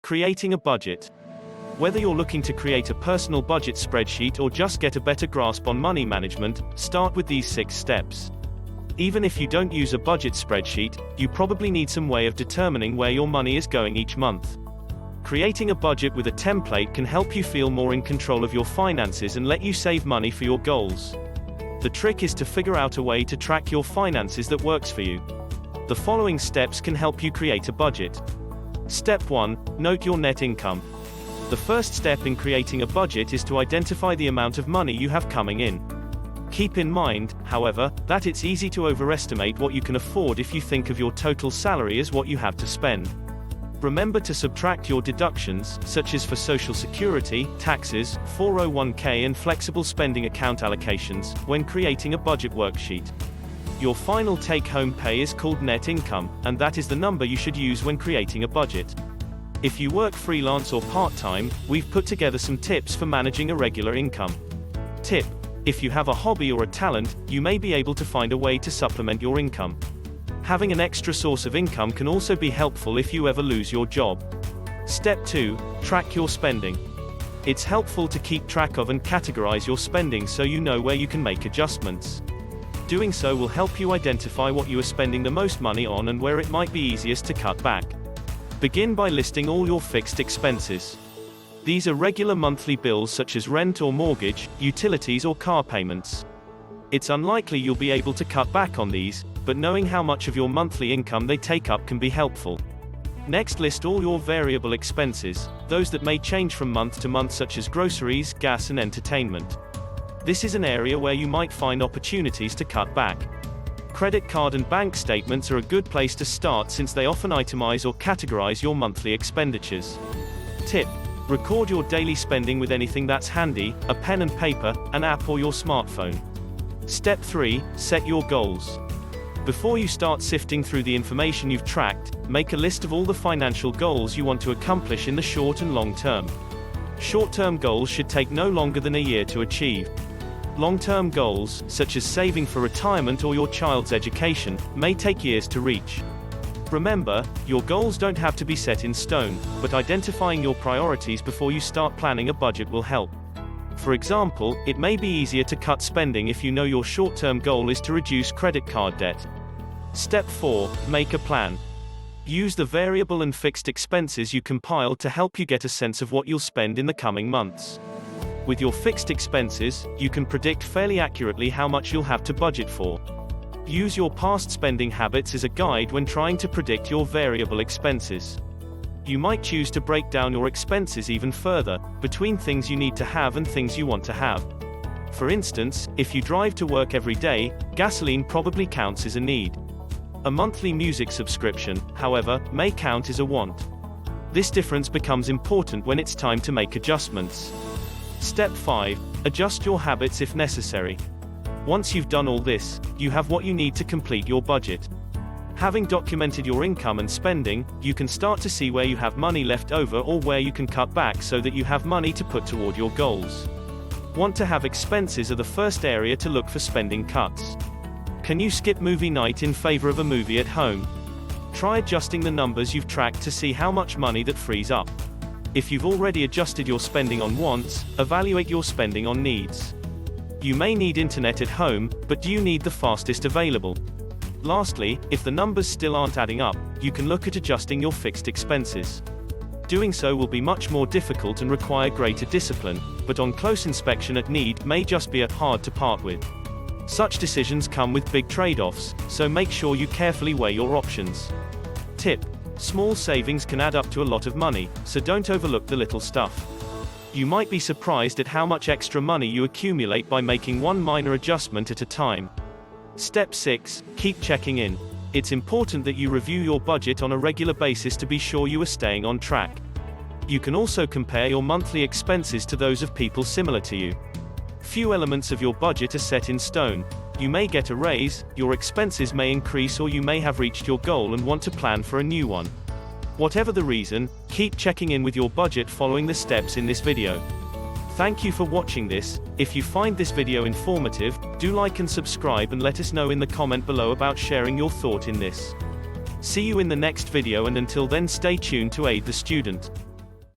Creating a budget. Whether you're looking to create a personal budget spreadsheet or just get a better grasp on money management, start with these 6 steps. Even if you don't use a budget spreadsheet, you probably need some way of determining where your money is going each month. Creating a budget with a template can help you feel more in control of your finances and let you save money for your goals. The trick is to figure out a way to track your finances that works for you. The following steps can help you create a budget. Step 1. Note your net income. The first step in creating a budget is to identify the amount of money you have coming in. Keep in mind, however, that it's easy to overestimate what you can afford if you think of your total salary as what you have to spend. Remember to subtract your deductions, such as for Social Security, taxes, 401k and flexible spending account allocations, when creating a budget worksheet. Your final take-home pay is called net income, and that is the number you should use when creating a budget. If you work freelance or part-time, we've put together some tips for managing a regular income. Tip: if you have a hobby or a talent, you may be able to find a way to supplement your income. Having an extra source of income can also be helpful if you ever lose your job. Step 2. Track your spending. It's helpful to keep track of and categorize your spending so you know where you can make adjustments. Doing so will help you identify what you are spending the most money on and where it might be easiest to cut back. Begin by listing all your fixed expenses. These are regular monthly bills such as rent or mortgage, utilities or car payments. It's unlikely you'll be able to cut back on these, but knowing how much of your monthly income they take up can be helpful. Next, list all your variable expenses, those that may change from month to month such as groceries, gas and entertainment. This is an area where you might find opportunities to cut back. Credit card and bank statements are a good place to start since they often itemize or categorize your monthly expenditures. Tip: record your daily spending with anything that's handy, a pen and paper, an app or your smartphone. Step 3. Set your goals. Before you start sifting through the information you've tracked, make a list of all the financial goals you want to accomplish in the short and long term. Short-term goals should take no longer than a year to achieve. Long-term goals, such as saving for retirement or your child's education, may take years to reach. Remember, your goals don't have to be set in stone, but identifying your priorities before you start planning a budget will help. For example, it may be easier to cut spending if you know your short-term goal is to reduce credit card debt. Step 4. Make a plan. Use the variable and fixed expenses you compiled to help you get a sense of what you'll spend in the coming months. With your fixed expenses, you can predict fairly accurately how much you'll have to budget for. Use your past spending habits as a guide when trying to predict your variable expenses. You might choose to break down your expenses even further, between things you need to have and things you want to have. For instance, if you drive to work every day, gasoline probably counts as a need. A monthly music subscription, however, may count as a want. This difference becomes important when it's time to make adjustments. Step 5. Adjust your habits if necessary. Once you've done all this, you have what you need to complete your budget. Having documented your income and spending, you can start to see where you have money left over or where you can cut back so that you have money to put toward your goals. Want to have expenses are the first area to look for spending cuts. Can you skip movie night in favor of a movie at home? Try adjusting the numbers you've tracked to see how much money that frees up. If you've already adjusted your spending on wants, evaluate your spending on needs. You may need internet at home, but do you need the fastest available? Lastly, if the numbers still aren't adding up, you can look at adjusting your fixed expenses. Doing so will be much more difficult and require greater discipline, but on close inspection at need may just be hard to part with. Such decisions come with big trade-offs, so make sure you carefully weigh your options. Tip: small savings can add up to a lot of money, so don't overlook the little stuff. You might be surprised at how much extra money you accumulate by making one minor adjustment at a time. Step 6. Keep checking in. It's important that you review your budget on a regular basis to be sure you are staying on track. You can also compare your monthly expenses to those of people similar to you. Few elements of your budget are set in stone. You may get a raise, your expenses may increase, or you may have reached your goal and want to plan for a new one. Whatever the reason, keep checking in with your budget following the steps in this video. Thank you for watching this. If you find this video informative, do like and subscribe and let us know in the comment below about sharing your thought in this. See you in the next video, and until then stay tuned to aid the student.